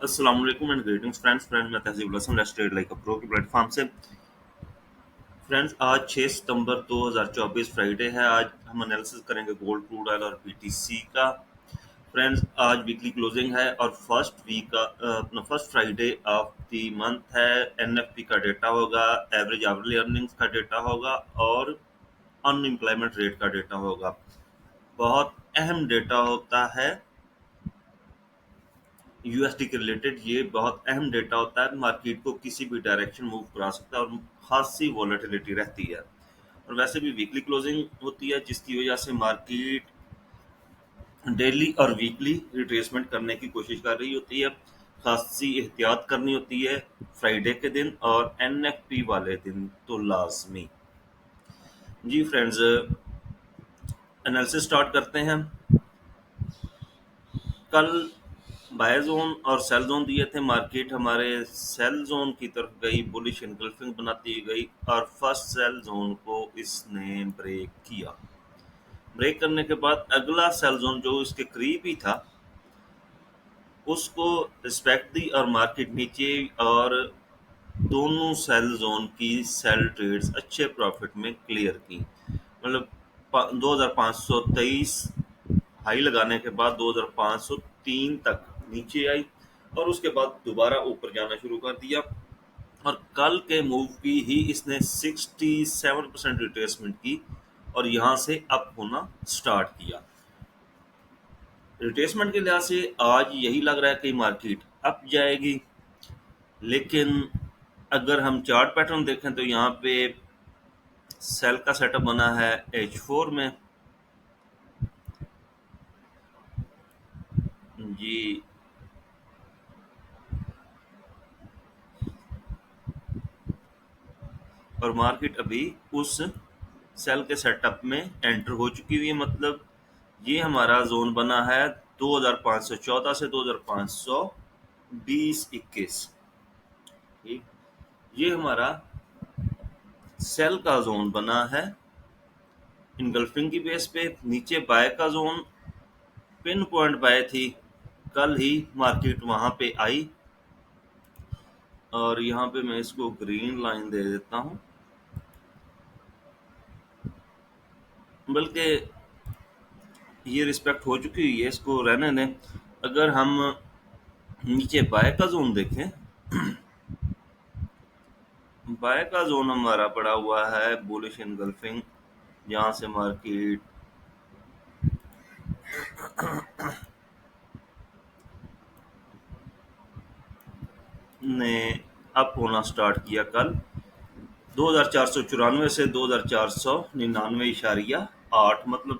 अस्सलाम वालेकुम and greetings friends मैं Tehzeeb Hasan let's trade like a pro के प्लेटफॉर्म से। फ्रेंड्स आज 6 सितंबर 2024 फ्राइडे है। आज हम एनालिसिस करेंगे गोल्ड, क्रूड ऑयल और बीटीसी का। फ्रेंड्स आज वीकली क्लोजिंग है और फर्स्ट वीक का अपना first Friday of the month है। एनएफपी का डेटा होगा, एवरेज आवरली अर्निंग्स का डेटा होगा और अनएम्प्लॉयमेंट रेट का डेटा होगा। बहुत अहम डेटा होता है यूएसडी के रिलेटेड। ये बहुत अहम डेटा होता है, मार्केट को किसी भी डायरेक्शन मूव करा सकता है और खासी वॉलेटिलिटी रहती है। और वैसे भी वीकली क्लोजिंग होती है जिसकी वजह से मार्केट डेली और वीकली रिट्रेसमेंट करने की कोशिश कर रही होती है। खासी एहतियात करनी होती है फ्राइडे के दिन और एनएफपी वाले दिन तो लाजमी। जी फ्रेंड्स, एनालिसिस स्टार्ट करते हैं। कल बाय जोन और सेल जोन दिए थे। मार्केट हमारे सेल जोन की तरफ गई, बुलिश इनगल्फिंग बनाती गई और फर्स्ट सेल जोन को इसने ब्रेक किया। ब्रेक करने के बाद अगला सेल जोन जो इसके करीब ही था उसको रिस्पेक्ट दी और मार्केट नीचे, और दोनों सेल जोन की सेल ट्रेड्स अच्छे प्रॉफिट में क्लियर की। मतलब 2523 हाई लगाने के बाद 2503 तक नीचे आई और उसके बाद दोबारा ऊपर जाना शुरू कर दिया। और कल के मूव की ही इसने 67% रिट्रेसमेंट की और यहाँ से अप होना स्टार्ट किया। रिट्रेसमेंट के लिहाज से आज यही लग रहा है कि मार्केट अप जाएगी, लेकिन अगर हम चार्ट पैटर्न देखें तो यहाँ पे सेल का सेटअप बना है H4 में। जी, और मार्केट अभी उस सेल के सेटअप में एंटर हो चुकी हुई है। मतलब ये हमारा जोन बना है 2514 से 2520-21। ठीक, ये हमारा सेल का जोन बना है इनगल्फिंग की बेस पे। नीचे बाय का जोन पिन पॉइंट बाय थी, कल ही मार्केट वहां पे आई और यहाँ पे मैं इसको ग्रीन लाइन दे देता हूँ, बल्कि ये रिस्पेक्ट हो चुकी हुई है, इसको रहने दें। अगर हम नीचे बाय का जोन देखें, बाय का जोन हमारा पड़ा हुआ है बुलिश इनगल्फिंग, जहाँ से मार्केट ने अप होना स्टार्ट किया कल 2494 से 2499.8, मतलब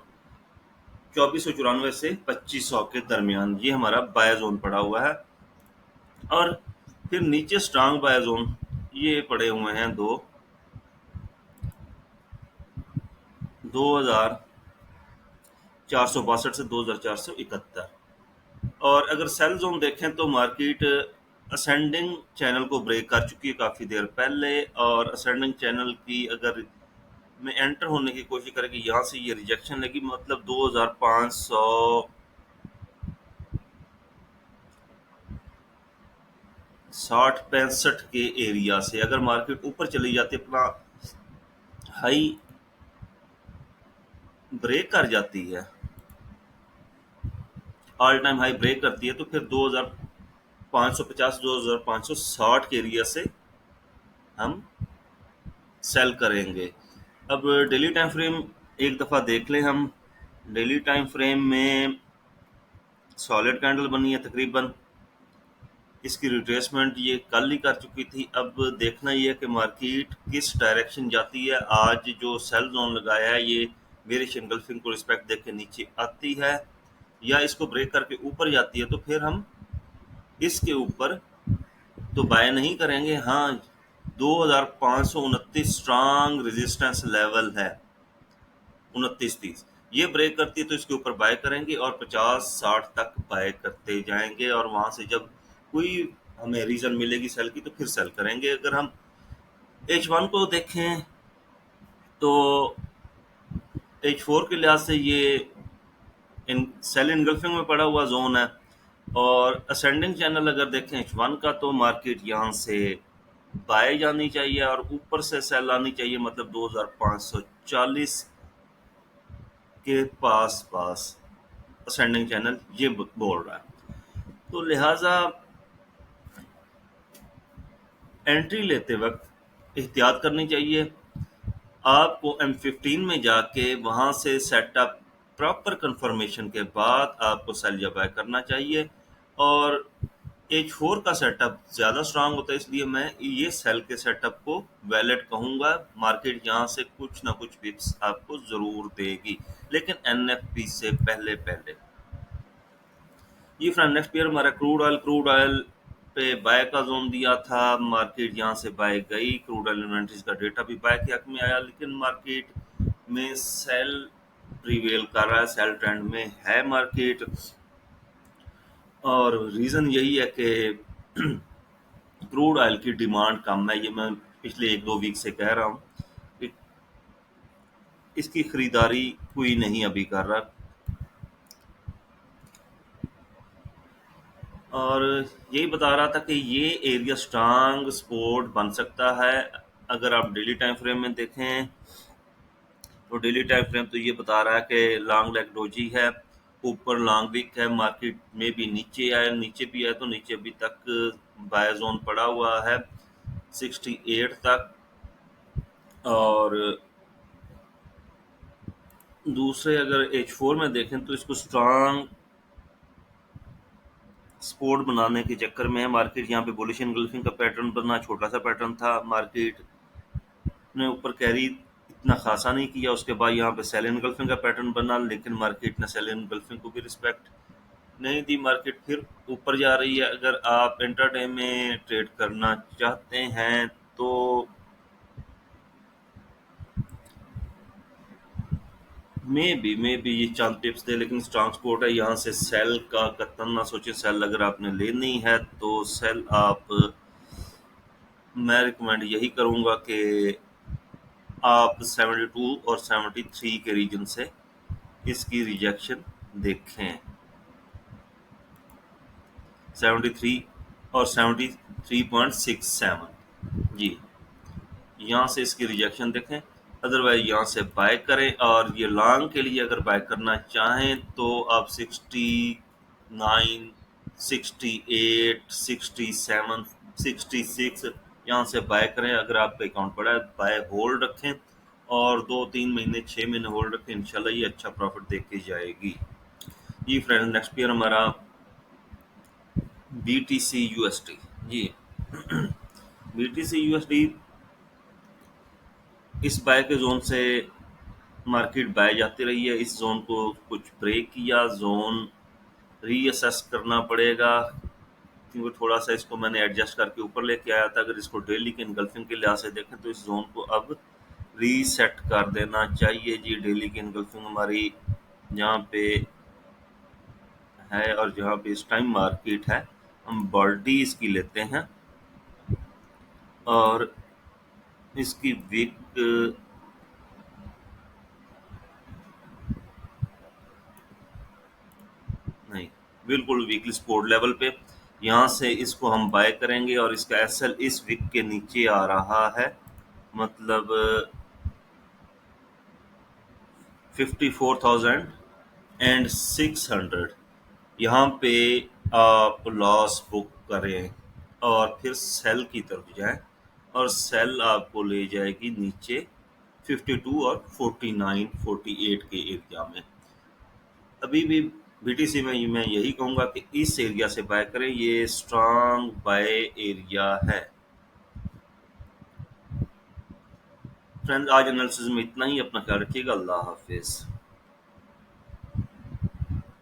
2494 से 2500 के दरमियान ये हमारा बाय जोन पड़ा हुआ है। और फिर नीचे स्ट्रांग बाय जोन ये पड़े हुए हैं 2462 से 2471। और अगर सेल जोन देखें तो मार्केट असेंडिंग चैनल को ब्रेक कर चुकी है काफ़ी देर पहले, और असेंडिंग चैनल की अगर में एंटर होने की कोशिश करेगी, यहाँ से ये रिजेक्शन लगी। मतलब 2560-65 के एरिया से अगर मार्केट ऊपर चली जाती है, अपना हाई ब्रेक कर जाती है, ऑल टाइम हाई ब्रेक करती है, तो फिर 2550 2560 के एरिया से हम सेल करेंगे। अब डेली टाइम फ्रेम एक दफ़ा देख लें हम। डेली टाइम फ्रेम में सॉलिड कैंडल बनी है तकरीबन, इसकी रिट्रेसमेंट ये कल ही कर चुकी थी। अब देखना ये है कि मार्केट किस डायरेक्शन जाती है। आज जो सेल जोन लगाया है ये बेरिश एंगल्फिंग को रिस्पेक्ट दे के नीचे आती है या इसको ब्रेक करके ऊपर जाती है, तो फिर हम इसके ऊपर तो बाय नहीं करेंगे। हाँ, 2529 स्ट्रांग रेजिस्टेंस लेवल है, 29-30 ये ब्रेक करती है तो इसके ऊपर बाय करेंगे और 50-60 तक बाय करते जाएंगे, और वहां से जब कोई हमें रीजन मिलेगी सेल की तो फिर सेल करेंगे। अगर हम H1 को देखें तो H4 के लिहाज से ये इन सेल इनगल्फिंग में पड़ा हुआ जोन है। और असेंडिंग चैनल अगर देखें H1 का, तो मार्केट यहाँ से बाय जानी चाहिए और ऊपर से सेल आनी चाहिए, मतलब 2540 के पास पास असेंडिंग चैनल ये बोल रहा है। तो लिहाजा एंट्री लेते वक्त एहतियात करनी चाहिए। आपको M15 में जाके वहाँ से सेटअप प्रॉपर कंफर्मेशन के बाद आपको सेल या बाय करना चाहिए। और H4 का सेटअप ज़्यादा स्ट्रांग होता है, इसलिए मैं ये सेल के सेटअप को वैलिड कहूँगा। मार्केट यहाँ से कुछ ना कुछ पिक्स आपको ज़रूर देगी, लेकिन NFP से पहले पहले। ये फ्रेंड नेक्स्ट ईयर हमारा क्रूड ऑयल पे बाय का जोन दिया था। मार्केट यहाँ से बाय गई, क्रूड ऑयल इन्वेंटरीज का डेटा भी बाय के हक में आया, लेकिन मार्केट में सेल प्रीवेल कर रहा है, सेल ट्रेंड में है मार्केट। और रीज़न यही है कि क्रूड ऑयल की डिमांड कम है, ये मैं पिछले 1-2 वीक से कह रहा हूँ कि इसकी खरीदारी कोई नहीं अभी कर रहा। और यही बता रहा था कि ये एरिया स्ट्रांग सपोर्ट बन सकता है। अगर आप डेली टाइम फ्रेम में देखें, तो डेली टाइम फ्रेम तो ये बता रहा है कि लॉन्ग लेग डोजी है, ऊपर लॉन्ग विक है, मार्केट में भी नीचे आए, नीचे भी आए, तो नीचे अभी तक बाय जोन पड़ा हुआ है 68 तक। और दूसरे अगर H4 में देखें, तो इसको स्ट्रांग सपोर्ट बनाने के चक्कर में है मार्केट। यहाँ पे बुलिश इनगल्फिंग का पैटर्न बना, छोटा सा पैटर्न था, मार्केट ने ऊपर कैरी इतना खासा नहीं किया। उसके बाद यहाँ पे सेल इनगल्फिंग का पैटर्न बना, लेकिन मार्केट ने सेल इनगल्फिंग को भी रिस्पेक्ट नहीं दी, मार्केट फिर ऊपर जा रही है। अगर आप इंट्राडे में ट्रेड करना चाहते हैं, तो मे बी ये चांद टिप्स दे, लेकिन स्ट्रॉन्ग सपोर्ट है। यहाँ से सेल का कतन ना सोचे, सेल अगर आपने लेनी है तो सेल आप, मैं रिकमेंड यही करूँगा कि आप 72 और 73 के रीजन से इसकी रिजेक्शन देखें। 73 और 73.67 जी, यहाँ से इसकी रिजेक्शन देखें। अदरवाइज यहाँ से बाय करें। और ये लॉन्ग के लिए अगर बाय करना चाहें, तो आप 69, 68, 67, 66 यहाँ से बाय करें। अगर आपका अकाउंट पड़ा है, बाय होल्ड रखें और 2-3 महीने 6 महीने होल्ड रखें, इंशाल्लाह ये अच्छा प्रॉफिट दे के जाएगी। जी फ्रेंड, नेक्स्ट पेयर हमारा BTC USD जी। BTC USD इस बाय के जोन से मार्केट बाय जाती रही है। इस जोन को कुछ ब्रेक किया, जोन रीअसेस करना पड़ेगा, क्योंकि थोड़ा सा इसको मैंने एडजस्ट करके ऊपर लेके आया था। अगर इसको डेली के इनगल्फिंग के लिहाज से देखें, तो इस जोन को अब रीसेट कर देना चाहिए जी। डेली की इनगल्फिंग हमारी जहाँ पे है और जहाँ पे इस टाइम मार्केट है, हम बॉडी इसकी लेते हैं और इसकी वीक नहीं, बिल्कुल वीकली सपोर्ट लेवल पे यहाँ से इसको हम बाय करेंगे। और इसका एसएल इस वीक के नीचे आ रहा है, मतलब 54,600। यहाँ पे आप लॉस बुक करें और फिर सेल की तरफ जाएं, और सेल आपको ले जाएगी नीचे 52 और 49, 48 के एरिया में। अभी भी BTC में मैं यही कहूँगा कि इस एरिया से बाय करें, ये स्ट्रांग बाय एरिया है। फ्रेंड्स, आज एनालिसिस में इतना ही। अपना ख्याल रखिएगा। अल्लाह हाफिज़।